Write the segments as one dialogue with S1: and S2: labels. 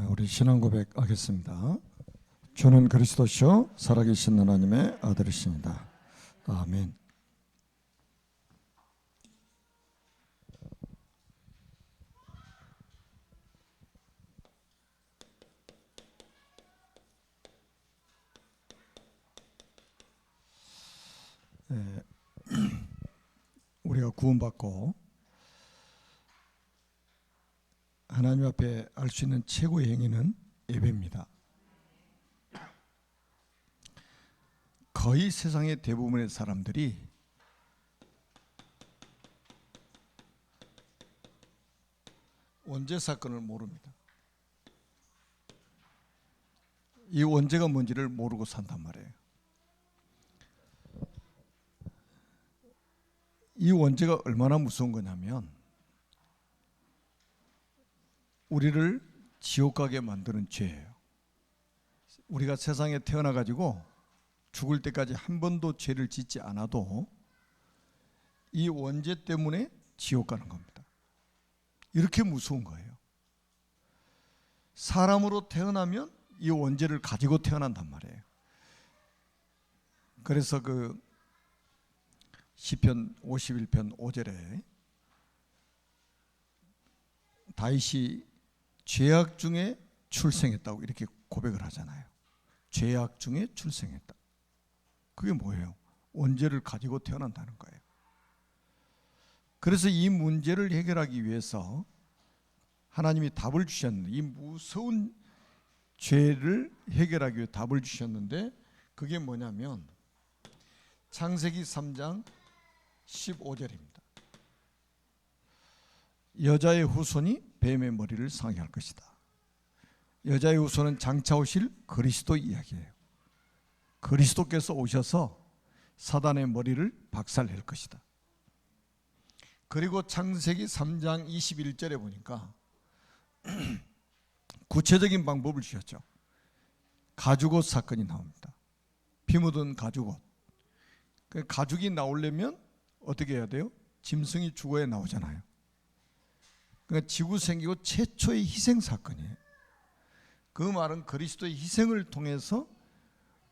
S1: 우리 신앙 고백하겠습니다. 주는 그리스도시요 살아계신 하나님의 아들이십니다. 아멘. 우리가 구원받고 하나님 앞에 할 수 있는 최고의 행위는 예배입니다. 거의 세상의 대부분의 사람들이 원죄 사건을 모릅니다. 이 원죄가 뭔지를 모르고 산단 말이에요. 이 원죄가 얼마나 무서운 거냐면 우리를 지옥 가게 만드는 죄예요. 우리가 세상에 태어나 가지고 죽을 때까지 한 번도 죄를 짓지 않아도 이 원죄 때문에 지옥 가는 겁니다. 이렇게 무서운 거예요. 사람으로 태어나면 이 원죄를 가지고 태어난단 말이에요. 그래서 그 시편 51편 5절에 다윗이 죄악 중에 출생했다고 이렇게 고백을 하잖아요. 죄악 중에 출생했다. 그게 뭐예요? 원죄를 가지고 태어난다는 거예요. 그래서 이 문제를 해결하기 위해서 하나님이 답을 주셨는데, 이 무서운 죄를 해결하기 위해 답을 주셨는데, 그게 뭐냐면 창세기 3장 15절입니다. 여자의 후손이 뱀의 머리를 상하게 할 것이다. 여자의 후손은 장차 오실 그리스도 이야기예요. 그리스도께서 오셔서 사단의 머리를 박살낼 것이다. 그리고 창세기 3장 21절에 보니까 구체적인 방법을 주셨죠. 가죽옷 사건이 나옵니다. 피 묻은 가죽옷. 그 가죽이 나오려면 어떻게 해야 돼요? 짐승이 죽어야 나오잖아요. 그러니까 지구 생기고 최초의 희생 사건이에요. 그 말은 그리스도의 희생을 통해서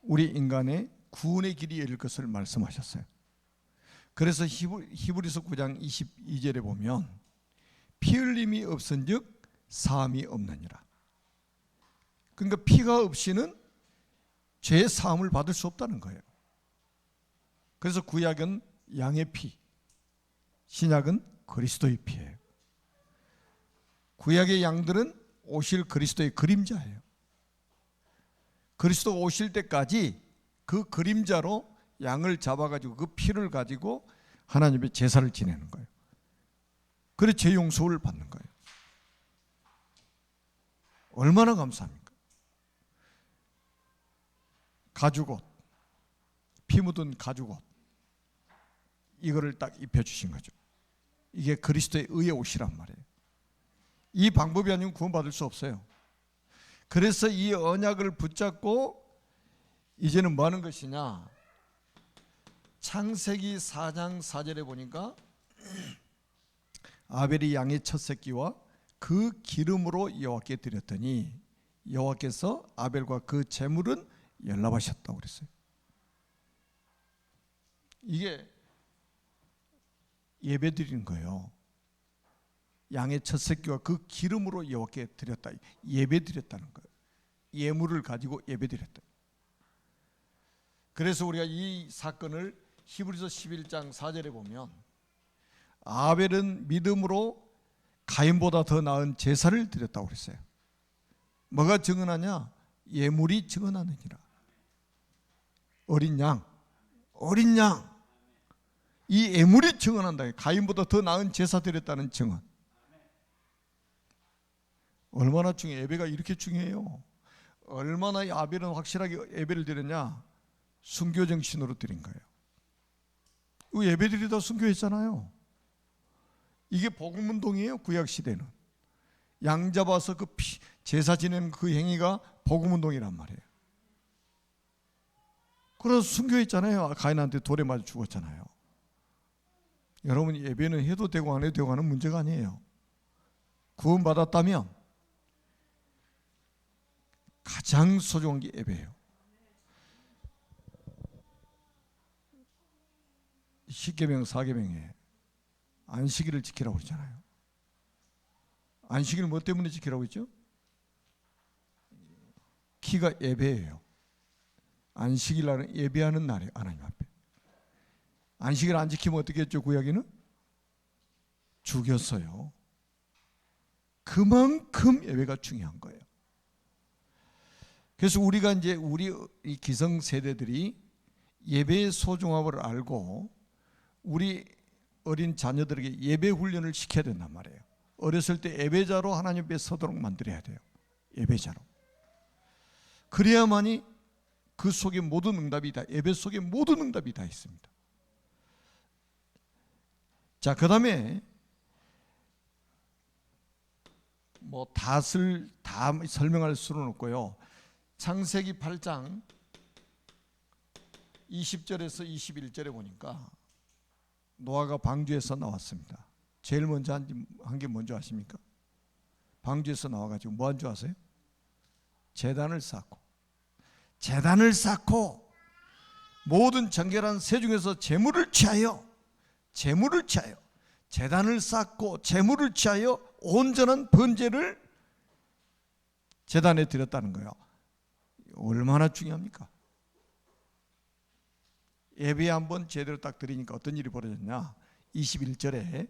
S1: 우리 인간의 구원의 길이 열릴 것을 말씀하셨어요. 그래서 히브리서 9장 22절에 보면 피 흘림이 없은즉 사함이 없느니라. 그러니까 피가 없이는 죄의 사함을 받을 수 없다는 거예요. 그래서 구약은 양의 피, 신약은 그리스도의 피예요. 구약의 양들은 오실 그리스도의 그림자예요. 그리스도 오실 때까지 그 그림자로 양을 잡아가지고 그 피를 가지고 하나님의 제사를 지내는 거예요. 그래서 죄 용서를 받는 거예요. 얼마나 감사합니까? 가죽옷, 피 묻은 가죽옷, 이거를 딱 입혀주신 거죠. 이게 그리스도의 의에 옷이란 말이에요. 이 방법이 아니면 구원받을 수 없어요. 그래서 이 언약을 붙잡고 이제는 뭐 하는 것이냐, 창세기 4장 4절에 보니까 아벨이 양의 첫 새끼와 그 기름으로 여호와께 드렸더니 여호와께서 아벨과 그 제물은 연락하셨다고 그랬어요. 이게 예배 드리는 거예요. 양의 첫 새끼와 그 기름으로 여호와께 드렸다. 예배 드렸다는 거예요. 예물을 가지고 예배 드렸다. 그래서 우리가 이 사건을 히브리서 11장 4절에 보면 아벨은 믿음으로 가인보다 더 나은 제사를 드렸다고 그랬어요. 뭐가 증언하냐? 예물이 증언하느니라. 어린 양. 이 예물이 증언한다. 가인보다 더 나은 제사 드렸다는 증언. 얼마나 중요해요. 예배가 이렇게 중요해요. 얼마나 아벨은 확실하게 예배를 드렸냐? 순교 정신으로 드린 거예요. 예배 드리다 순교했잖아요. 이게 복음운동이에요. 구약시대는 양 잡아서 그 제사 지내는 그 행위가 복음운동이란 말이에요. 그래서 순교했잖아요. 가인한테 돌에 맞아 죽었잖아요. 여러분, 예배는 해도 되고 안 해도 되고 하는 문제가 아니에요. 구원받았다면 가장 소중한 게 예배예요. 십계명 4계명에 안식일을 지키라고 그러잖아요. 안식일 뭐 때문에 지키라고 했죠? 키가 예배예요. 안식일날은 예배하는 날이에요. 하나님 앞에. 안식일 안 지키면 어떻게 했죠? 구약에는 죽였어요. 그만큼 예배가 중요한 거예요. 그래서 우리가 이제 우리 이 기성 세대들이 예배의 소중함을 알고 우리 어린 자녀들에게 예배 훈련을 시켜야 된단 말이에요. 어렸을 때 예배자로 하나님 앞에 서도록 만들어야 돼요. 예배자로. 그래야만이 그 속에 모든 응답이 다, 예배 속에 모든 응답이 다 있습니다. 자, 그 다음에 뭐 다 설명할 수는 없고요. 창세기 8장 20절에서 21절에 보니까 노아가 방주에서 나왔습니다. 제일 먼저 한 게 뭔지 아십니까? 방주에서 나와가지고 뭐 한 줄 아세요? 제단을 쌓고 모든 정결한 새 중에서 제물을 취하여 제단을 쌓고 제물을 취하여 온전한 번제를 제단에 드렸다는 거예요. 얼마나 중요합니까? 예배 한번 제대로 딱 드리니까 어떤 일이 벌어졌냐? 21절에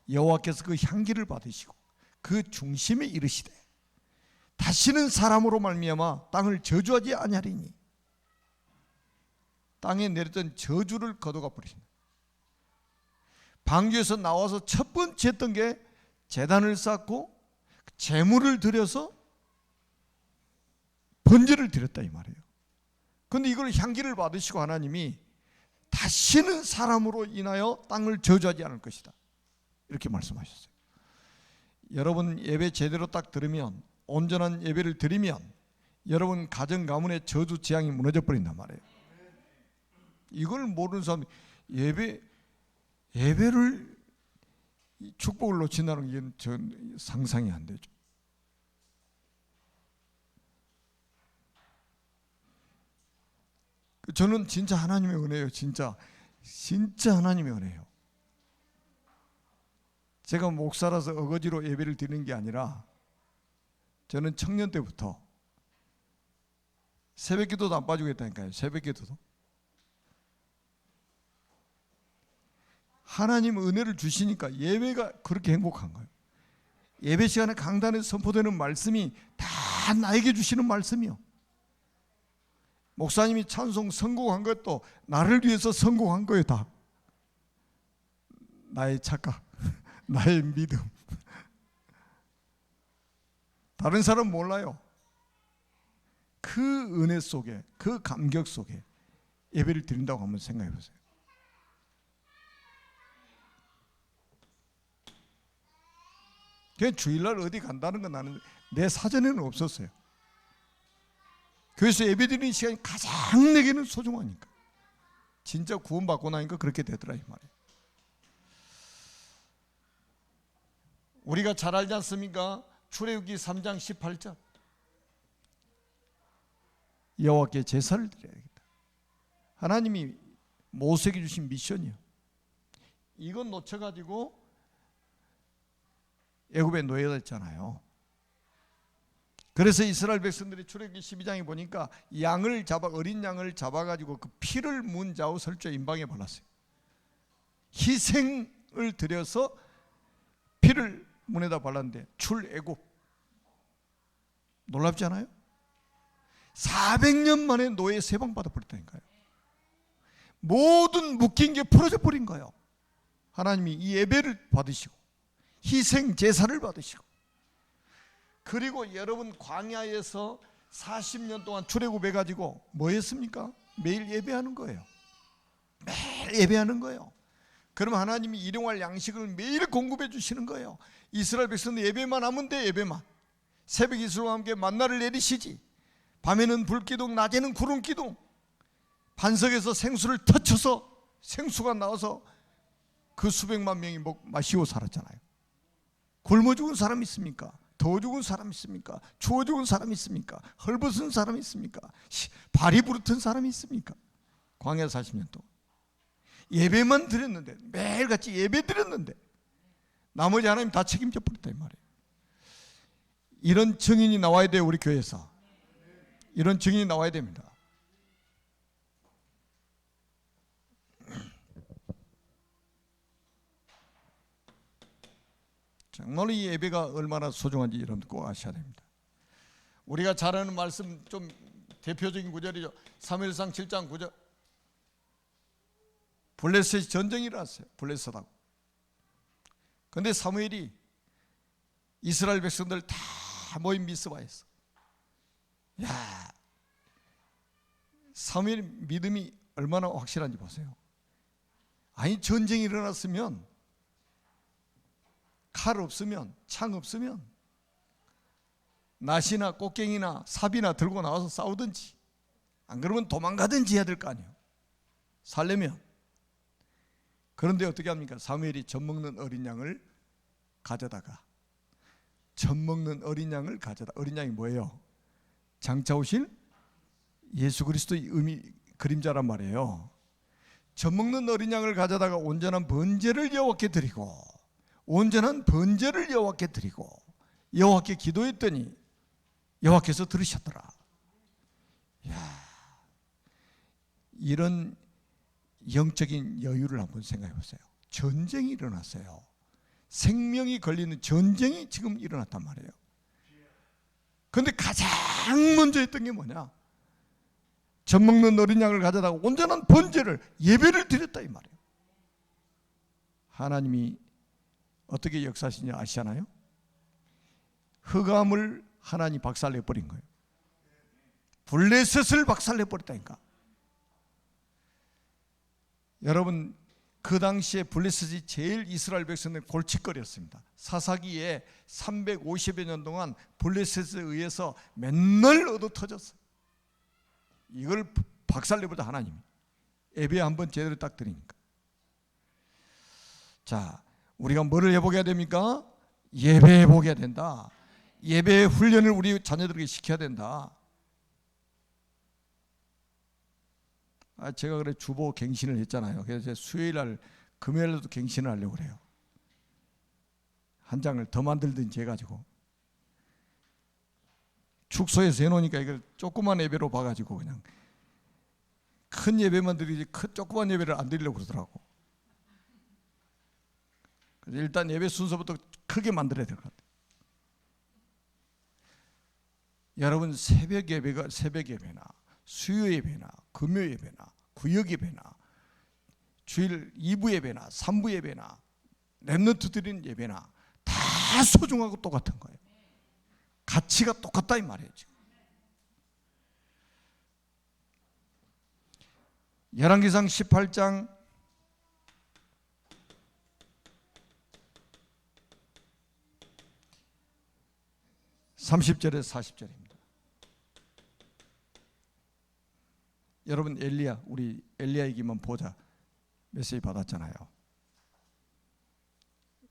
S1: 여호와께서 그 향기를 받으시고 그 중심에 이르시되 다시는 사람으로 말미암아 땅을 저주하지 아니하리니, 땅에 내렸던 저주를 거두어 버리신다. 방주에서 나와서 첫 번째 했던 게 제단을 쌓고 제물을 드려서 번제를 드렸다 이 말이에요. 그런데 이걸 향기를 받으시고 하나님이 다시는 사람으로 인하여 땅을 저주하지 않을 것이다, 이렇게 말씀하셨어요. 여러분 예배 제대로 딱 들으면, 온전한 예배를 드리면 여러분 가정 가문의 저주 재앙이 무너져 버린단 말이에요. 이걸 모르는 사람, 예배를 축복을 놓친다는 게 전 상상이 안 되죠. 저는 진짜 하나님의 은혜예요. 진짜 하나님의 은혜예요. 제가 목사라서 어거지로 예배를 드리는 게 아니라 저는 청년 때부터 새벽 기도도 안 빠지고 했다니까요. 새벽 기도도. 하나님 은혜를 주시니까 예배가 그렇게 행복한 거예요. 예배 시간에 강단에서 선포되는 말씀이 다 나에게 주시는 말씀이요. 목사님이 찬송 선곡한 것도 나를 위해서 선곡한 거예요. 다 나의 착각, 나의 믿음. 다른 사람 몰라요. 그 은혜 속에, 그 감격 속에 예배를 드린다고 한번 생각해 보세요. 그냥 주일날 어디 간다는 건 나는 내 사전에는 없었어요. 교회에서 예배드리는 시간이 가장 내게는 소중하니까. 진짜 구원받고 나니까 그렇게 되더라 이 말이에요. 우리가 잘 알지 않습니까? 출애굽기 3장 18절 여호와께 제사를 드려야겠다. 하나님이 모세에게 주신 미션이요. 이건 놓쳐가지고 애굽에 노예됐잖아요. 그래서 이스라엘 백성들이 출애굽기 12장에 보니까 어린 양을 잡아가지고 그 피를 문 좌우 설주에 임방에 발랐어요. 희생을 드려서 피를 문에다 발랐는데 출애굽, 놀랍지 않아요? 400년 만에 노예 세방받아 버렸다니까요. 모든 묶인 게 풀어져 버린 거예요. 하나님이 이 예배를 받으시고 희생 제사를 받으시고, 그리고 여러분 광야에서 40년 동안 출애굽해 가지고 뭐 했습니까? 매일 예배하는 거예요. 매일 예배하는 거예요. 그럼 하나님이 일용할 양식을 매일 공급해 주시는 거예요. 이스라엘 백성은 예배만 하면 돼. 예배만. 새벽 이슬과 함께 만나를 내리시지. 밤에는 불기둥, 낮에는 구름기둥. 반석에서 생수를 터쳐서 생수가 나와서 그 수백만 명이 마시고 살았잖아요. 굶어 죽은 사람 있습니까? 더 죽은 사람 있습니까? 추워 죽은 사람 있습니까? 헐벗은 사람 있습니까? 발이 부르튼 사람이 있습니까? 광야 40년 동안 예배만 드렸는데, 매일같이 예배 드렸는데 나머지 하나님 다 책임져 버렸다 이 말이에요. 이런 증인이 나와야 돼요. 우리 교회에서 이런 증인이 나와야 됩니다. 정말로 이 예배가 얼마나 소중한지 여러분들 꼭 아셔야 됩니다. 우리가 잘 아는 말씀, 좀 대표적인 구절이죠. 사무엘상 7장 9절. 블레셋이 전쟁이 일어났어요. 블레셋하고. 그런데 사무엘이 이스라엘 백성들 다 모인 미스바에서, 야, 사무엘 믿음이 얼마나 확실한지 보세요. 아니, 전쟁이 일어났으면, 칼 없으면, 창 없으면 낫이나 꽃갱이나 삽이나 들고 나와서 싸우든지, 안 그러면 도망가든지 해야 될 거 아니에요, 살려면. 그런데 어떻게 합니까? 사무엘이 젖 먹는 어린 양을 가져다가, 젖 먹는 어린 양을 가져다. 어린 양이 뭐예요? 장차 오실 예수 그리스도의 의미, 그림자란 말이에요. 젖 먹는 어린 양을 가져다가 온전한 번제를 여호와께 드리고, 온전한 번제를 여호와께 드리고 여호와께 기도했더니 여호와께서 들으셨더라. 야, 이런 영적인 여유를 한번 생각해 보세요. 전쟁이 일어났어요. 생명이 걸리는 전쟁이 지금 일어났단 말이에요. 그런데 가장 먼저 했던 게 뭐냐? 젖 먹는 어린 양을 가져다가 온전한 번제를, 예배를 드렸다 이 말이에요. 하나님이 어떻게 역사하시는지 아시잖아요? 흑암을 하나님 박살내버린 거예요. 블레셋을 박살내버렸다니까. 여러분, 그 당시에 블레셋이 제일 이스라엘 백성들 골칫거리였습니다. 사사기에 350여 년 동안 블레셋에 의해서 맨날 얻어터졌어요. 이걸 박살내보자 하나님이. 예배 한번 제대로 딱 드리니까. 자, 우리가 뭐를 회복해야 됩니까? 예배 회복해야 된다. 예배 훈련을 우리 자녀들에게 시켜야 된다. 제가 그래 주보 갱신을 했잖아요. 그래서 수요일 날, 금요일 날도 갱신을 하려고 그래요. 한 장을 더 만들든지 해가지고. 축소해서 해놓으니까 이걸 조그만 예배로 봐가지고 그냥 큰 예배만 드리지 조그만 예배를 안 드리려고 그러더라고. 그래서 일단 예배 순서부터 크게 만들어야 될 것 같아요. 여러분, 새벽 예배나 수요 예배나 금요 예배나 구역 예배나 주일 2부 예배나 3부 예배나 렘넌트 드리는 예배나 다 소중하고 똑같은 거예요. 가치가 똑같다 이 말이에요. 지금 열왕기상 18장 30절에서 40절입니다. 여러분, 엘리야, 우리 엘리야 얘기만 보자. 메시지 받았잖아요.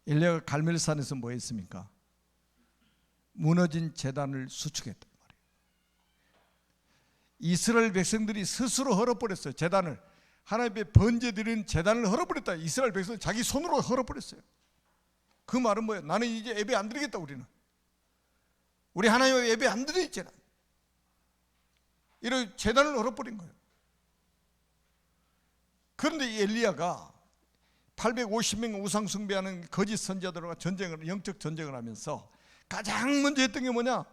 S1: 엘리야가 갈멜산에서 뭐 했습니까? 무너진 제단을 수축했단 말이에요. 이스라엘 백성들이 스스로 헐어버렸어요. 제단을, 하나님의 번제드리는 제단을 헐어버렸다. 이스라엘 백성은 자기 손으로 헐어버렸어요. 그 말은 뭐예요? 나는 이제 예배 안 드리겠다. 우리 하나님 예배 안 드리잖아. 이런 제단을 헐어버린 거예요. 그런데 이 엘리야가 850명 우상 숭배하는 거짓 선지자들과 영적 전쟁을 하면서 가장 먼저 했던 게 뭐냐?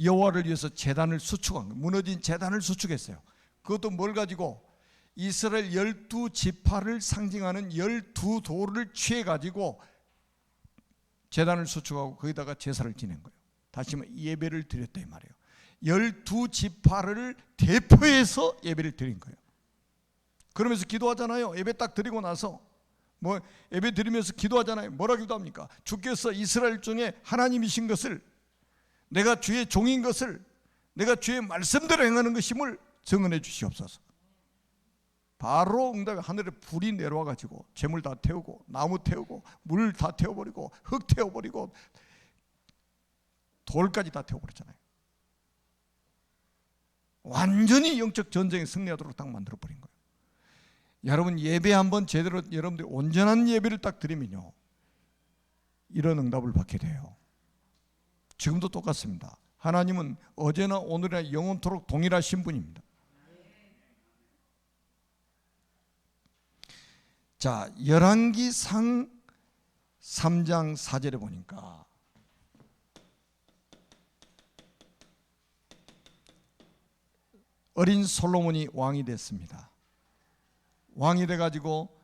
S1: 여호와를 위해서 제단을 수축한 거예요. 무너진 제단을 수축했어요. 그것도 뭘 가지고? 이스라엘 12지파를 상징하는 12돌을 취해가지고 제단을 수축하고 거기다가 제사를 지낸 거예요. 다시 말해 예배를 드렸다 이 말이에요. 12지파를 대표해서 예배를 드린 거예요. 그러면서 기도하잖아요. 예배 딱 드리고 나서 뭐 예배 드리면서 기도하잖아요. 뭐라 기도합니까? 주께서 이스라엘 중에 하나님이신 것을, 내가 주의 종인 것을, 내가 주의 말씀대로 행하는 것임을 증언해 주시옵소서. 바로 응답에 하늘에 불이 내려와 가지고 재물 다 태우고 나무 태우고 물 다 태워버리고 흙 태워버리고 돌까지 다 태워버렸잖아요. 완전히 영적 전쟁에 승리하도록 딱 만들어버린 거예요. 여러분 예배 한번 제대로 여러분들이 온전한 예배를 딱 드리면요, 이런 응답을 받게 돼요. 지금도 똑같습니다. 하나님은 어제나 오늘이나 영원토록 동일하신 분입니다. 자, 열왕기상 3장 4절에 보니까 어린 솔로몬이 왕이 됐습니다. 왕이 돼가지고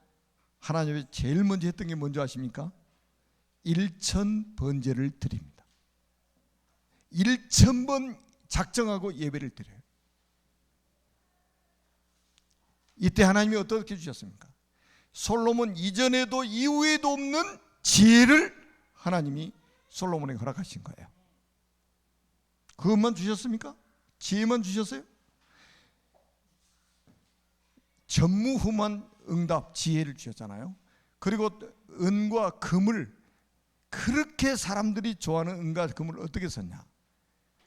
S1: 하나님이 제일 먼저 했던 게 뭔지 아십니까? 1000번제를 드립니다. 1000번 작정하고 예배를 드려요. 이때 하나님이 어떻게 주셨습니까? 솔로몬 이전에도 이후에도 없는 지혜를 하나님이 솔로몬에게 허락하신 거예요. 그것만 주셨습니까? 지혜만 주셨어요? 전무후무한 응답, 지혜를 주셨잖아요. 그리고 은과 금을, 그렇게 사람들이 좋아하는 은과 금을 어떻게 썼냐?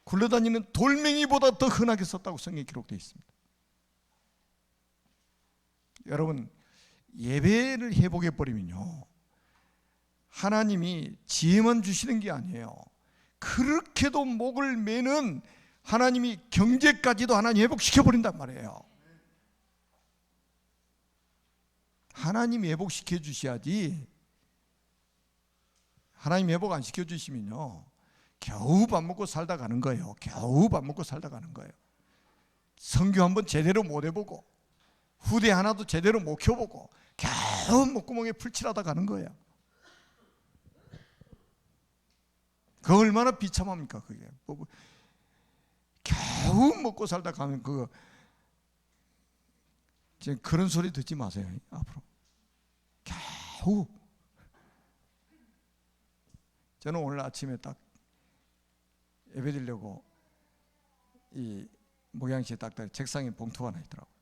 S1: 굴러다니는 돌멩이보다 더 흔하게 썼다고 성경에 기록되어 있습니다. 여러분 예배를 회복해버리면요, 하나님이 지혜만 주시는 게 아니에요. 그렇게도 목을 매는 하나님이 경제까지도 하나님 회복시켜버린단 말이에요. 하나님이 회복시켜 주셔야지, 하나님 회복 안 시켜주시면요 겨우 밥 먹고 살다 가는 거예요. 겨우 밥 먹고 살다 가는 거예요. 선교 한번 제대로 못 해보고 후대 하나도 제대로 못 켜보고 겨우 목구멍에 풀칠하다 가는 거예요. 그 얼마나 비참합니까 그게. 겨우 먹고 살다 가면 그거 그런 소리 듣지 마세요. 앞으로 겨우. 저는 오늘 아침에 딱 예배 드리려고 이 목양실에 딱 책상에 봉투가 하나 있더라고요.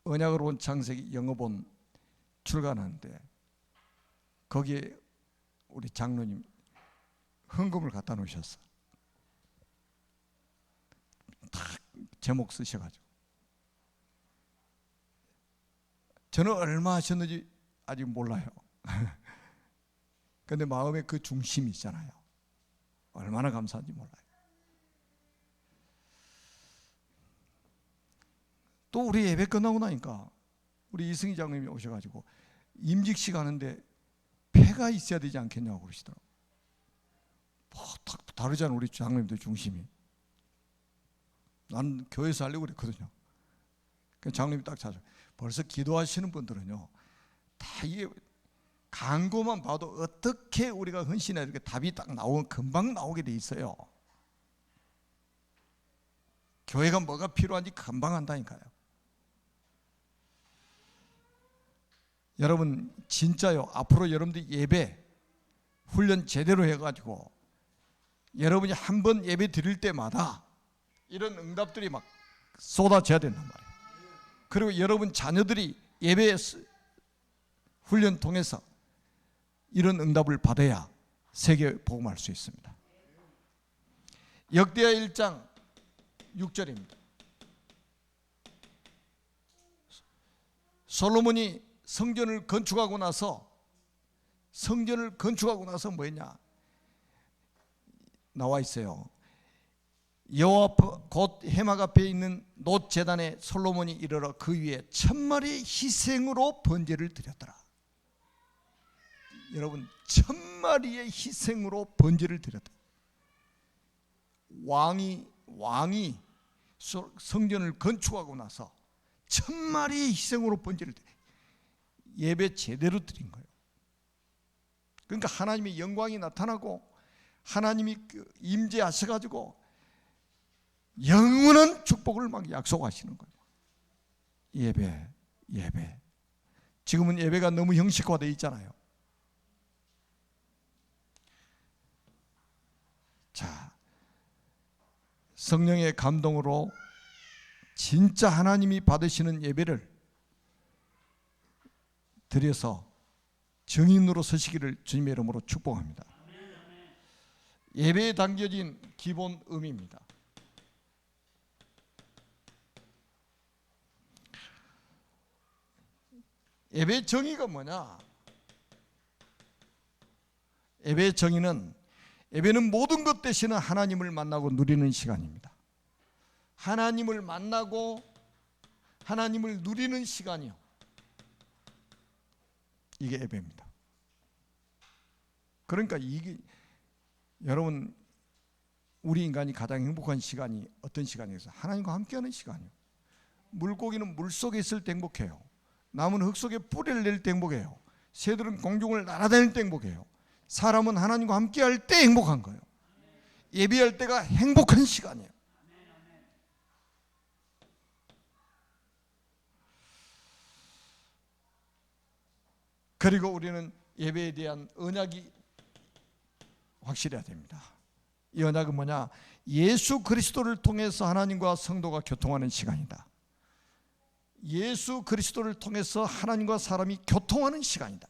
S1: 언약으로 온 창세기 영어본 출간하는데 거기에 우리 장로님 헌금을 갖다 놓으셨어. 딱 제목 쓰셔가지고. 저는 얼마 하셨는지 아직 몰라요. 근데 마음에 그 중심이 있잖아요. 얼마나 감사한지 몰라요. 또 우리 예배 끝나고 나니까 우리 이승희 장로님이 오셔가지고 임직식 하는데 패가 있어야 되지 않겠냐고 그러시더라고요. 딱 다르잖아요. 우리 장로님들 중심이. 난 교회에서 하려고 그랬거든요. 장로님이 딱 찾아. 벌써 기도하시는 분들은요 다 이게 광고만 봐도 어떻게 우리가 헌신해야 이렇게 답이 딱 금방 나오게 돼 있어요. 교회가 뭐가 필요한지 금방 한다니까요. 여러분 진짜요, 앞으로 여러분들 예배 훈련 제대로 해가지고 여러분이 한 번 예배 드릴 때마다 이런 응답들이 막 쏟아져야 된단 말이에요. 그리고 여러분 자녀들이 예배 훈련 통해서 이런 응답을 받아야 세계 복음할 수 있습니다. 역대하 1장 6절입니다. 솔로몬이 성전을 건축하고 나서 뭐했냐 나와 있어요. 여호와 곧 해막 앞에 있는 놋 제단에 솔로몬이 이르러 그 위에 1000마리의 희생으로 번제를 드렸더라. 여러분 1000마리의 희생으로 번제를 드렸다. 왕이 성전을 건축하고 나서 1000마리의 희생으로 번제를 드려 예배 제대로 드린 거예요. 그러니까 하나님의 영광이 나타나고 하나님이 임재하셔가지고 영원한 축복을 막 약속하시는 거예요. 예배. 지금은 예배가 너무 형식화되어 있잖아요. 자, 성령의 감동으로 진짜 하나님이 받으시는 예배를 드려서 증인으로 서시기를 주님의 이름으로 축복합니다. 예배에 담겨진 기본 의미입니다. 예배의 정의가 뭐냐? 예배의 정의는, 예배는 모든 것 대신에 하나님을 만나고 누리는 시간입니다. 하나님을 만나고 하나님을 누리는 시간이요, 이게 예배입니다. 그러니까 이게, 여러분, 우리 인간이 가장 행복한 시간이 어떤 시간이겠어요? 하나님과 함께하는 시간이에요. 물고기는 물속에 있을 때 행복해요. 나무는 흙 속에 뿌리를 낼 때 행복해요. 새들은 공중을 날아다닐 때 행복해요. 사람은 하나님과 함께할 때 행복한 거예요. 예배할 때가 행복한 시간이에요. 그리고 우리는 예배에 대한 언약이 확실해야 됩니다. 이 언약은 뭐냐? 예수 그리스도를 통해서 하나님과 성도가 교통하는 시간이다. 예수 그리스도를 통해서 하나님과 사람이 교통하는 시간이다.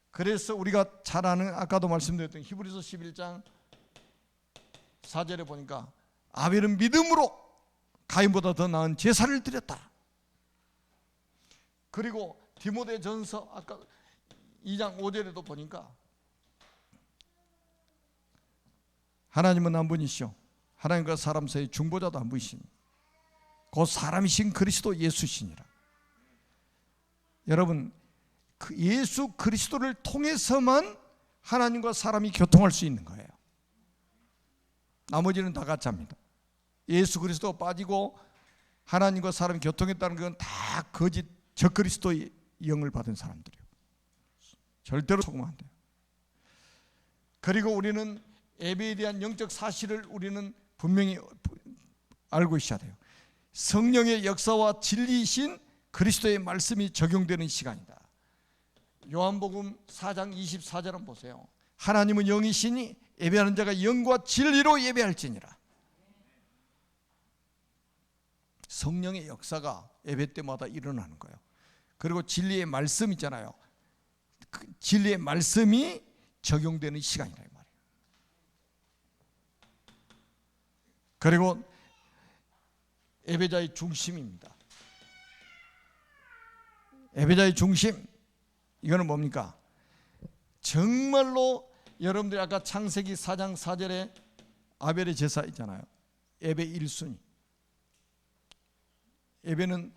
S1: 그래서 우리가 잘 아는, 아까도 말씀드렸던 히브리서 11장 4절에 보니까 아벨은 믿음으로 가인보다 더 나은 제사를 드렸다. 그리고 디모데전서 아까 2장 5절에도 보니까 하나님은 한 분이시오. 하나님과 사람 사이 중보자도 한 분이시니 곧 사람이신 그리스도 예수시니라. 여러분, 그 예수 그리스도를 통해서만 하나님과 사람이 교통할 수 있는 거예요. 나머지는 다 가짜입니다. 예수 그리스도가 빠지고 하나님과 사람이 교통했다는 건 다 거짓 적그리스도의 영을 받은 사람들이에요. 절대로 속으면 안 돼요. 그리고 우리는 예배에 대한 영적 사실을 우리는 분명히 알고 있어야 돼요. 성령의 역사와 진리이신 그리스도의 말씀이 적용되는 시간이다. 요한복음 4장 24절은 보세요. 하나님은 영이시니 예배하는 자가 영과 진리로 예배할지니라. 성령의 역사가 예배 때마다 일어나는 거예요. 그리고 진리의 말씀 있잖아요. 그 진리의 말씀이 적용되는 시간이다 이 말이에요. 그리고 예배자의 중심입니다. 예배자의 중심, 이거는 뭡니까? 정말로 여러분들이 아까 창세기 4장 4절에 아벨의 제사 있잖아요. 예배 1순위. 예배는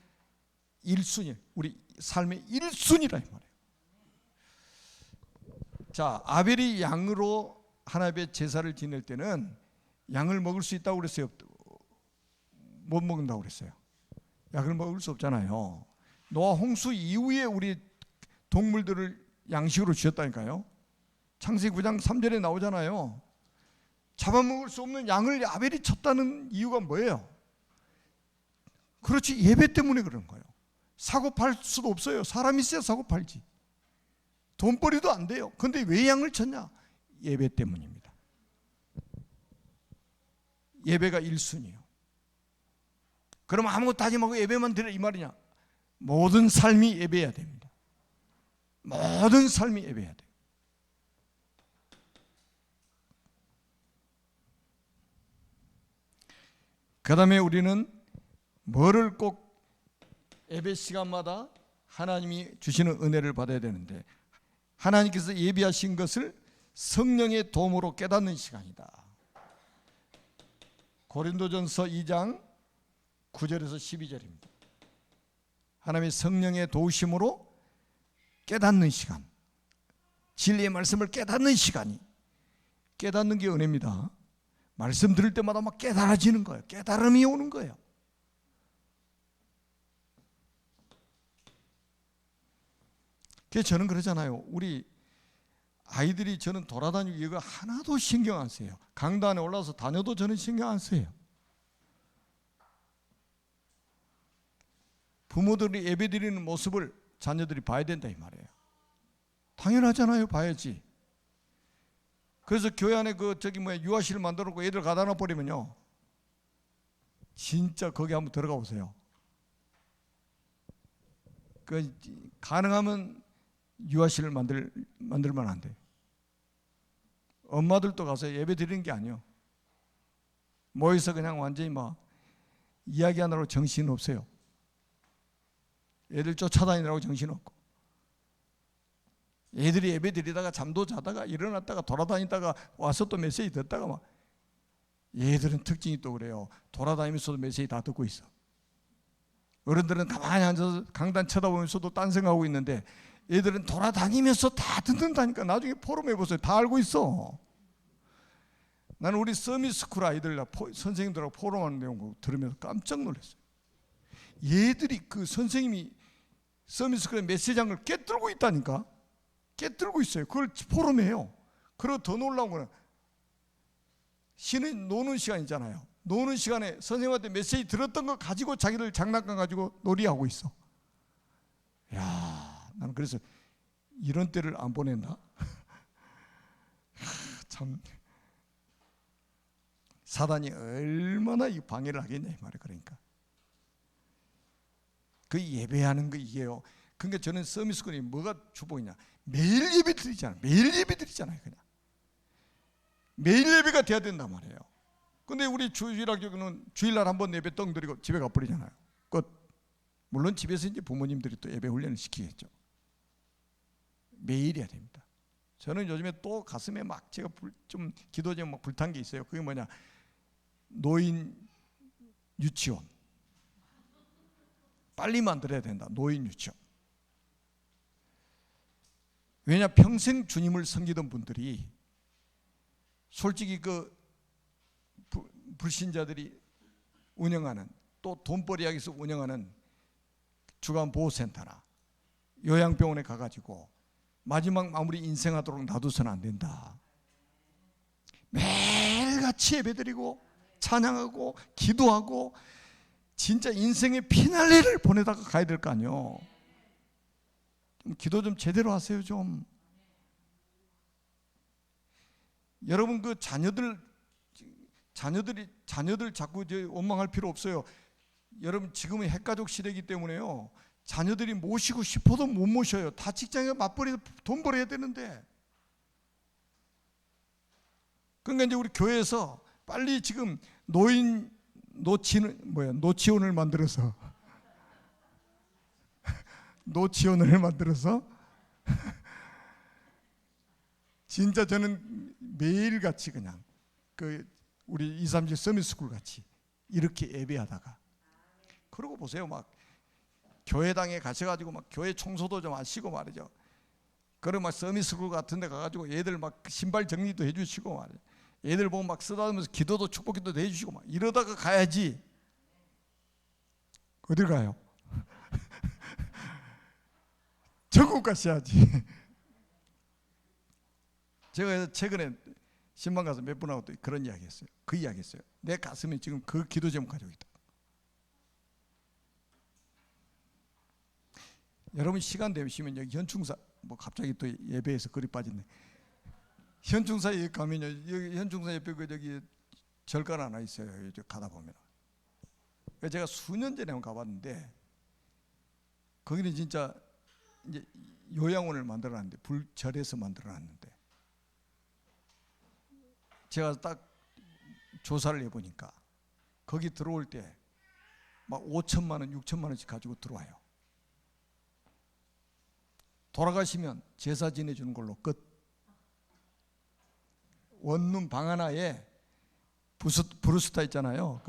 S1: 1순위, 우리 삶의 1순위라 이 말이에요. 자, 아벨이 양으로 하나님의 제사를 지낼 때는 양을 먹을 수 있다고 그랬어요? 못 먹는다고 그랬어요? 약을 먹을 수 없잖아요. 노아 홍수 이후에 우리 동물들을 양식으로 주셨다니까요. 창세기 9장 3절에 나오잖아요. 잡아먹을 수 없는 양을 아벨이 쳤다는 이유가 뭐예요? 그렇지, 예배 때문에 그런 거예요. 사고 팔 수도 없어요. 사람이 있어야 사고 팔지. 돈벌이도 안 돼요. 그런데 왜 양을 쳤냐? 예배 때문입니다. 예배가 1순위예요. 그럼 아무것도 하지 말고 예배만 드려 이 말이냐? 모든 삶이 예배해야 됩니다. 모든 삶이 예배해야 돼요. 그 다음에 우리는 뭐를 꼭 예배 시간마다 하나님이 주시는 은혜를 받아야 되는데, 하나님께서 예비하신 것을 성령의 도움으로 깨닫는 시간이다. 고린도전서 2장 9절에서 12절입니다. 하나님의 성령의 도우심으로 깨닫는 시간, 진리의 말씀을 깨닫는 시간이, 깨닫는 게 은혜입니다. 말씀 들을 때마다 막 깨달아지는 거예요. 깨달음이 오는 거예요. 그래서 저는 그러잖아요. 우리 아이들이 저는 돌아다니고 이거 하나도 신경 안 써요. 강단에 올라서 다녀도 저는 신경 안 써요. 부모들이 예배 드리는 모습을 자녀들이 봐야 된다 이 말이에요. 당연하잖아요. 봐야지. 그래서 교회 안에 유아실 만들어 놓고 애들 가다 놔 버리면요, 진짜 거기 한번 들어가 보세요. 가능하면 유아실을 만들면 안 돼요. 엄마들도 가서 예배 드리는 게 아니에요. 모여서 그냥 완전히 막 이야기하느라고 정신 없어요. 애들 쫓아다니느라고 정신 없고, 애들이 예배 드리다가 잠도 자다가 일어났다가 돌아다니다가 와서 또 메시지 듣다가 막, 얘들은 특징이 또 그래요. 돌아다니면서도 메시지 다 듣고 있어. 어른들은 가만히 앉아서 강단 쳐다보면서도 딴 생각하고 있는데 애들은 돌아다니면서 다 듣는다니까. 나중에 포럼 해보세요. 다 알고 있어. 나는 우리 서밋스쿨 아이들 선생님들하고 포럼하는 내용 들으면서 깜짝 놀랐어요. 얘들이 그 선생님이 서밋스쿨의 메시지한 걸 깨뜨리고 있다니까. 깨뜨리고 있어요. 그걸 포럼해요. 그리고 더 놀라운 거는 쉬는 노는 시간이잖아요. 노는 시간에 선생님한테 메시지 들었던 거 가지고 자기들 장난감 가지고 놀이하고 있어. 야, 나는 그래서 이런 때를 안 보낸다. 참 사단이 얼마나 이 방해를 하겠냐 이 말이에요. 그러니까 그 예배하는 거 이게요. 그러니까 저는 서밋스쿨이 뭐가 축복이냐? 매일 예배 드리잖아요. 매일 예배 드리잖아요. 그냥 매일 예배가 돼야 된단 말이에요. 근데 우리 주일학교는 주일날 한 번 예배 떵 드리고 집에 가버리잖아요. 끝. 물론 집에서 이제 부모님들이 또 예배 훈련을 시키겠죠. 매일 해야 됩니다. 저는 요즘에 또 가슴에 막 제가 좀 기도 제목 막 불탄 게 있어요. 그게 뭐냐? 노인 유치원. 빨리 만들어야 된다. 노인 유치원. 왜냐? 평생 주님을 섬기던 분들이 솔직히 그 불신자들이 운영하는 또 돈벌이하기 위해서 운영하는 주간보호센터나 요양병원에 가가지고 마지막 마무리 인생하도록 놔두서는 안 된다. 매일같이 예배드리고 찬양하고 기도하고 진짜 인생의 피날레를 보내다가 가야 될 거 아니에요. 기도 좀 제대로 하세요 좀. 여러분 그 자녀들 자꾸 원망할 필요 없어요. 여러분 지금은 핵가족 시대이기 때문에요. 자녀들이 모시고 싶어도 못 모셔요. 다 직장에 맞벌이해서 돈 벌어야 되는데. 그러니까 이제 우리 교회에서 빨리 지금 노치원을 만들어서 노치원을 만들어서 진짜 저는 매일같이 그냥 그 우리 237 서밋스쿨 같이 이렇게 예배하다가 그러고 보세요. 막 교회당에 가셔가지고 막 교회 청소도 좀 하시고 말이죠. 그리고 막 서밋스쿨 같은 데 가가지고 애들 막 신발 정리도 해주시고 말이죠. 애들 보면 막 쓰다듬으면서 기도도 축복기도도 해주시고 막 이러다가 가야지. 어딜 가요? 전국 가셔야지. 제가 최근에 신방 가서 몇 분하고 또 그런 이야기 했어요. 그 이야기 했어요. 내 가슴에 지금 그 기도 제목 가지고 있다. 여러분 시간 되시면 여기 현충사 뭐 갑자기 또 예배에서 그리 빠졌네. 현충사에 가면요. 여기 현충사 옆에 그 저기 절간 하나 있어요. 여기 가다 보면. 제가 수년 전에 한번 가봤는데 거기는 진짜 이제 요양원을 만들어놨는데 불절에서 만들어놨는데 제가 딱 조사를 해보니까 거기 들어올 때 막 5천만 원, 6천만 원씩 가지고 들어와요. 돌아가시면 제사 지내주는 걸로 끝. 원룸 방 하나에 브루스타 있잖아요.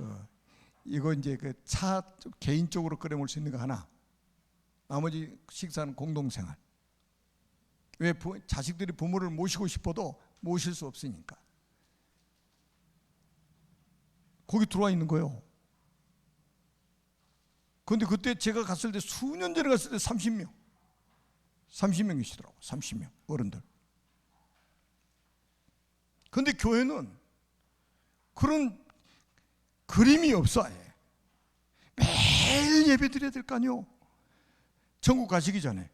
S1: 이거 이제 그 차 개인적으로 끓여 먹을 수 있는 거 하나. 나머지 식사는 공동생활. 왜 자식들이 부모를 모시고 싶어도 모실 수 없으니까. 거기 들어와 있는 거예요. 그런데 그때 제가 갔을 때 수년 전에 갔을 때 30명이시더라고. 30명 어른들. 그런데 교회는 그런 그림이 없어. 아예. 매일 예배 드려야 될 거 아니요. 천국 가시기 전에.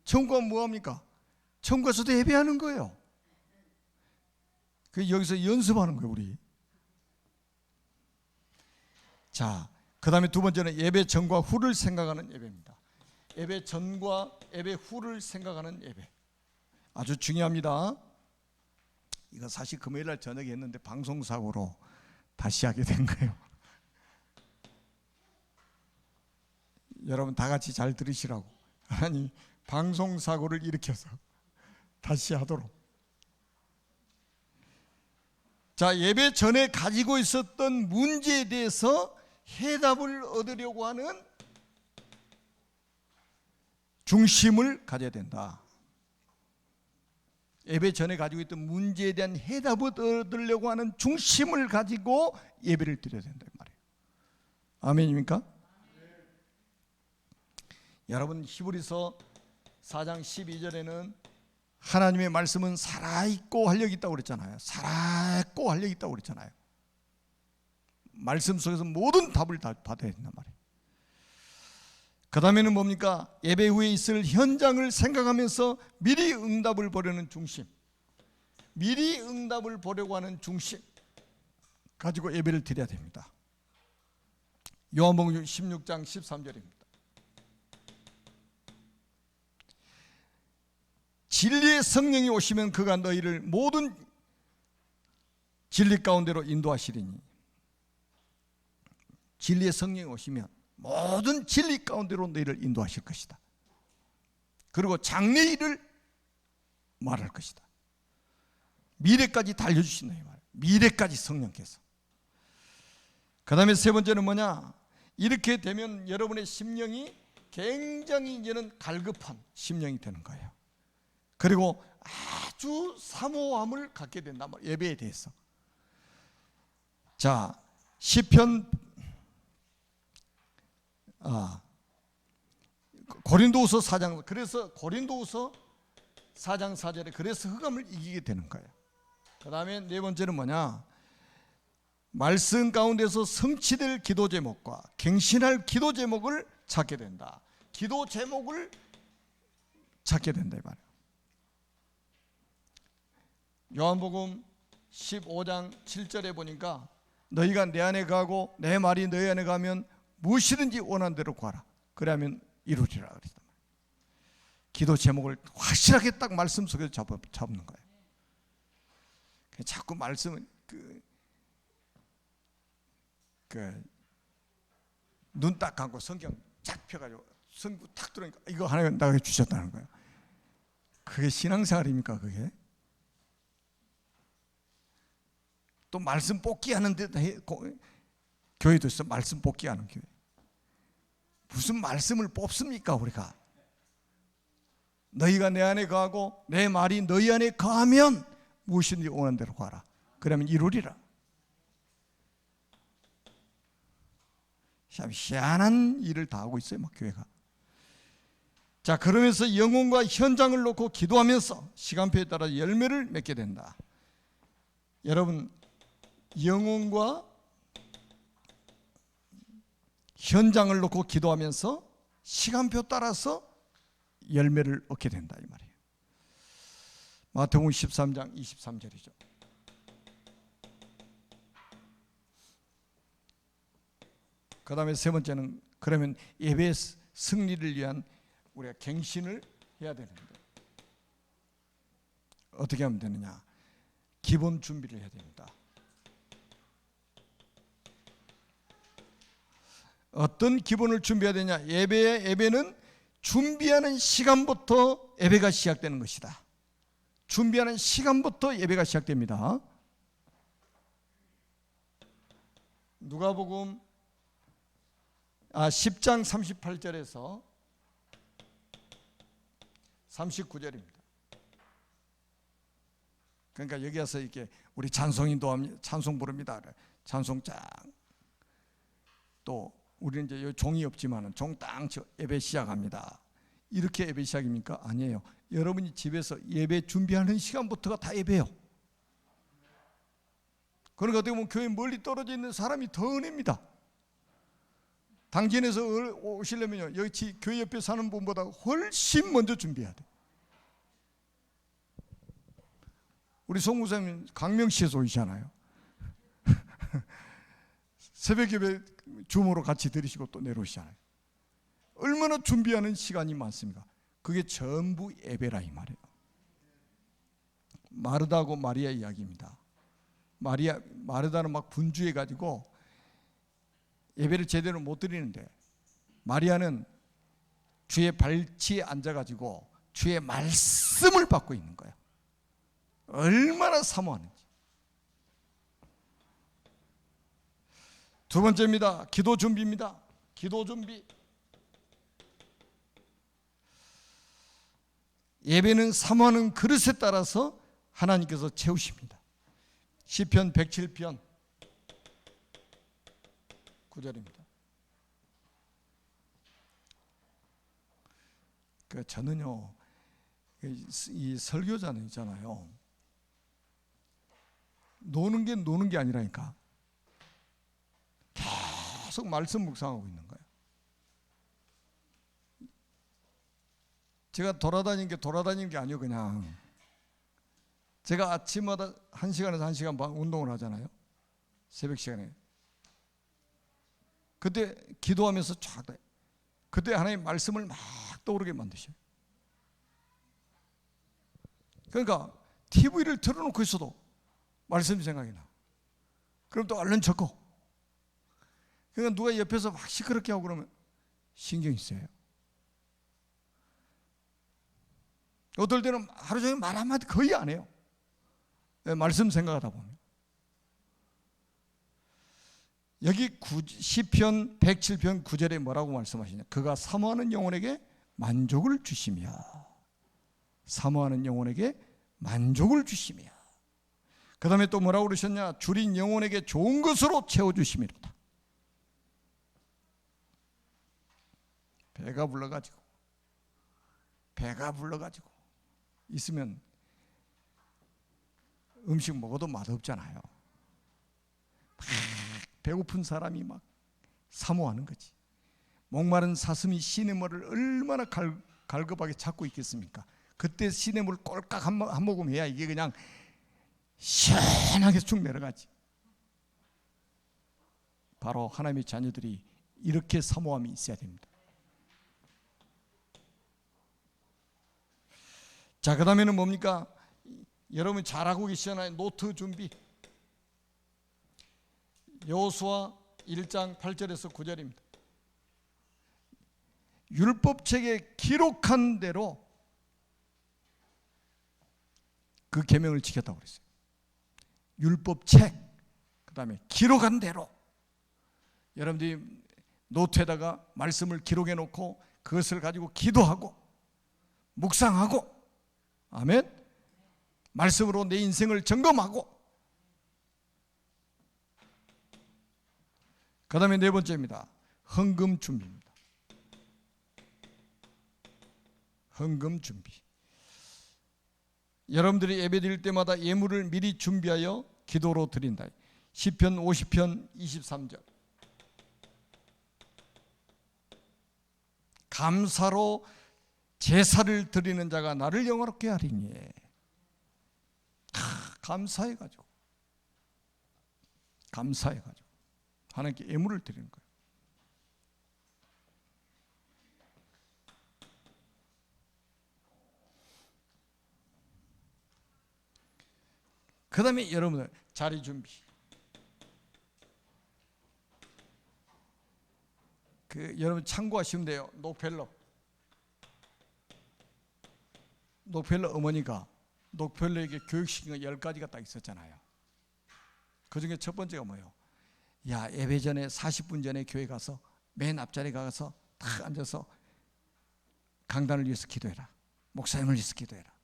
S1: 천국 가면 뭐합니까? 천국 가서도 예배하는 거예요. 여기서 연습하는 거예요 우리. 자, 그 다음에 두 번째는 예배 전과 후를 생각하는 예배입니다. 예배 전과 예배 후를 생각하는 예배. 아주 중요합니다. 이거 사실 금요일 날 저녁에 했는데 방송사고로 다시 하게 된 거예요. 여러분 다 같이 잘 들으시라고. 하나님 방송사고를 일으켜서 다시 하도록. 자, 예배 전에 가지고 있었던 문제에 대해서 해답을 얻으려고 하는 중심을 가져야 된다. 예배 전에 가지고 있던 문제에 대한 해답을 얻으려고 하는 중심을 가지고 예배를 드려야 된다 이 말이에요. 아멘입니까? 여러분 히브리서 4장 12절에는 하나님의 말씀은 살아있고 활력이 있다고 그랬잖아요. 살아있고 활력이 있다고 그랬잖아요. 말씀 속에서 모든 답을 다 받아야 된단 말이에요. 그 다음에는 뭡니까? 예배 후에 있을 현장을 생각하면서 미리 응답을 보려는 중심, 미리 응답을 보려고 하는 중심 가지고 예배를 드려야 됩니다. 요한복음 16장 13절입니다. 진리의 성령이 오시면 그가 너희를 모든 진리 가운데로 인도하시리니. 진리의 성령이 오시면 모든 진리 가운데로 너희를 인도하실 것이다. 그리고 장래일을 말할 것이다. 미래까지 달려주신다 이 말이에요. 미래까지 성령께서. 그 다음에 세 번째는 뭐냐? 이렇게 되면 여러분의 심령이 굉장히 이제는 갈급한 심령이 되는 거예요. 그리고 아주 사모함을 갖게 된단 말이에요. 예배에 대해서. 자, 시편 고린도후서 4장, 그래서 고린도후서 4장 4절에 그래서 흑암을 이기게 되는 거예요. 그 다음에 네 번째는 뭐냐? 말씀 가운데서 성취될 기도 제목과 갱신할 기도 제목을 찾게 된다. 기도 제목을 찾게 된다 이 말이에요. 요한복음 15장 7절에 보니까 너희가 내 안에 가고 내 말이 너희 안에 가면 무엇이든지 원하는 대로 구하라. 그러면 이루리라 그랬단 말이에요. 기도 제목을 확실하게 딱 말씀 속에서 잡는 거예요. 자꾸 말씀은 눈 딱 감고 성경 쫙 펴가지고 성구 탁 들으니까 이거 하나님 나에게 주셨다는 거예요. 그게 신앙생활입니까 그게? 또 말씀 뽑기 하는데 교회도 있어. 말씀 뽑기 하는 교회. 무슨 말씀을 뽑습니까 우리가? 너희가 내 안에 거하고 내 말이 너희 안에 거하면 무엇이든지 원하는 대로 구하라. 그러면 이루리라. 참 희한한 일을 다 하고 있어요 막 교회가. 자, 그러면서 영혼과 현장을 놓고 기도하면서 시간표에 따라 열매를 맺게 된다. 여러분 영혼과 현장을 놓고 기도하면서 시간표 따라서 열매를 얻게 된다 이 말이에요. 마태복음 13장 23절이죠. 그 다음에 세 번째는 그러면 예배 승리를 위한 우리가 갱신을 해야 되는데 어떻게 하면 되느냐? 기본 준비를 해야 됩니다. 어떤 기본을 준비해야 되냐? 예배는 준비하는 시간부터 예배가 시작되는 것이다. 준비하는 시간부터 예배가 시작됩니다. 누가복음 10장 38절에서 39절입니다. 그러니까 여기 와서 이렇게 우리 찬송인도 찬송 부릅니다. 찬송 쫙. 또 우리는 이제 종이 없지만은 종땅 예배 시작합니다. 이렇게 예배 시작입니까? 아니에요. 여러분이 집에서 예배 준비하는 시간부터가 다 예배예요. 그러니까 어떻게 보면 교회 멀리 떨어져 있는 사람이 더 은혜입니다. 당진에서 오시려면요, 여기 교회 옆에 사는 분보다 훨씬 먼저 준비해야 돼. 우리 송 목사님 강명시에서 오시잖아요. 새벽 예배 주모로 같이 드리시고 또 내려오시잖아요. 얼마나 준비하는 시간이 많습니까? 그게 전부 예배라 이 말이에요. 마르다하고 마리아 이야기입니다. 마르다는 막 분주해 가지고 예배를 제대로 못 드리는데, 마리아는 주의 발치에 앉아 가지고 주의 말씀을 받고 있는 거예요. 얼마나 사모하는지. 두 번째입니다. 기도 준비입니다. 기도 준비. 예배는 사모하는 그릇에 따라서 하나님께서 채우십니다. 시편 107편 9절입니다. 저는요, 이 설교자는 있잖아요, 노는 게 아니라니까 계속 말씀 묵상하고 있는 거예요. 제가 돌아다니는 게 아니고, 그냥 제가 아침마다 1시간에서 1시간 반 운동을 하잖아요. 새벽 시간에. 그때 기도하면서 그때 하나님 말씀을 막 떠오르게 만드셔요. 그러니까 TV를 틀어놓고 있어도 말씀이 생각이 나. 그럼 또 얼른 적고. 그러니까 누가 옆에서 막 시끄럽게 하고 그러면 신경이 쓰여요. 어떨 때는 하루 종일 말 한마디 거의 안 해요. 말씀 생각하다 보면. 여기 시편 107편 9절에 뭐라고 말씀하시냐? 그가 사모하는 영혼에게 만족을 주시며, 사모하는 영혼에게 만족을 주시며, 그 다음에 또 뭐라고 그러셨냐? 줄인 영혼에게 좋은 것으로 채워주심이로다. 배가 불러가지고 있으면 음식 먹어도 맛없잖아요. 막 배고픈 사람이 막 사모하는 거지. 목마른 사슴이 시냇물을 얼마나 갈급하게 찾고 있겠습니까? 그때 시냇물 꼴깍 한 모금 해야 이게 그냥 시원하게 쭉 내려가지. 바로 하나님의 자녀들이 이렇게 사모함이 있어야 됩니다. 자, 그 다음에는 뭡니까? 여러분 잘하고 계시잖아요. 노트 준비. 여호수아 1장 8절에서 9절입니다. 율법책에 기록한 대로 그 계명을 지켰다고 그랬어요. 율법책, 그 다음에 기록한 대로. 여러분들이 노트에다가 말씀을 기록해 놓고 그것을 가지고 기도하고 묵상하고, 아멘, 말씀으로 내 인생을 점검하고. 그 다음에 네 번째입니다. 헌금 준비입니다. 헌금 준비. 여러분들이 예배 드릴 때마다 예물을 미리 준비하여 기도로 드린다. 시편 50편 23절. 감사로 제사를 드리는 자가 나를 영화롭게 하리니. 감사해가지고 하나님께 예물을 드리는 거예요. 그 다음에 여러분들 자리 준비. 여러분 참고하시면 돼요. 녹펠러 어머니가 녹펠러에게 교육시킨 거 10가지가 딱 있었잖아요. 그 중에 첫 번째가 뭐예요? 야, 예배 전에 40분 전에 교회 가서 맨 앞자리에 가서 딱 앉아서 강단을 위해서 기도해라. 목사님을 위해서 기도해라.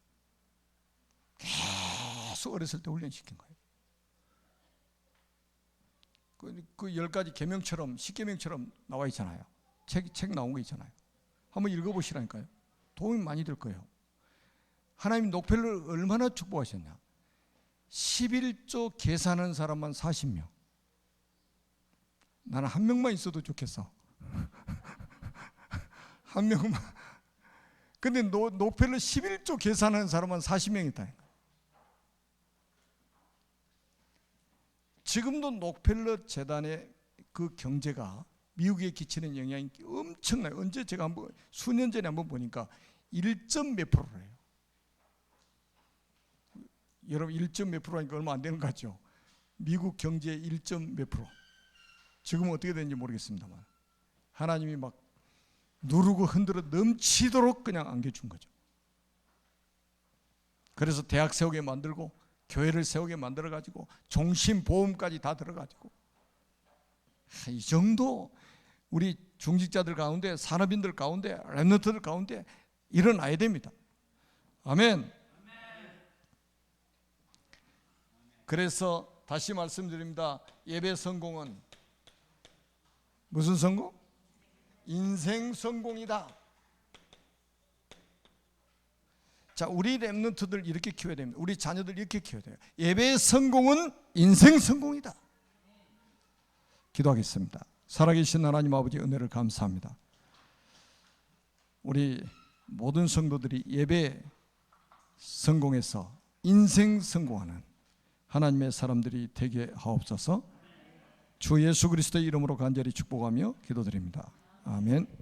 S1: 계속 어렸을 때 훈련시킨 거예요. 그 10가지 계명처럼, 10계명처럼 나와 있잖아요. 책 나온 거 있잖아요. 한번 읽어보시라니까요. 도움이 많이 될 거예요. 하나님 녹펠러를 얼마나 축복하셨냐. 11조 계산하는 사람만 40명. 나는 한 명만 있어도 좋겠어. 한 명만. 근데 녹펠러 11조 계산하는 사람만 40명 있다니까. 지금도 녹펠러 재단의 그 경제가 미국에 끼치는 영향이 엄청나요. 언제 제가 수년 전에 한번 보니까 1점 몇 프로래요. 여러분 1점 몇 프로니까 얼마 안 되는 것 같죠? 미국 경제의 1점 몇 프로. 지금은 어떻게 되는지 모르겠습니다만 하나님이 막 누르고 흔들어 넘치도록 그냥 안겨준 거죠. 그래서 대학 세우게 만들고 교회를 세우게 만들어가지고 종신보험까지 다 들어가지고 이 정도 우리 중직자들 가운데, 산업인들 가운데, 랩런트들 가운데 일어나야 됩니다. 아멘. 그래서 다시 말씀드립니다. 예배 성공은 무슨 성공? 인생 성공이다. 자, 우리 랩런트들 이렇게 키워야 됩니다. 우리 자녀들 이렇게 키워야 돼요. 예배의 성공은 인생 성공이다. 기도하겠습니다. 살아계신 하나님 아버지 은혜를 감사합니다. 우리 모든 성도들이 예배 성공해서 인생 성공하는 하나님의 사람들이 되게 하옵소서. 주 예수 그리스도의 이름으로 간절히 축복하며 기도드립니다. 아멘.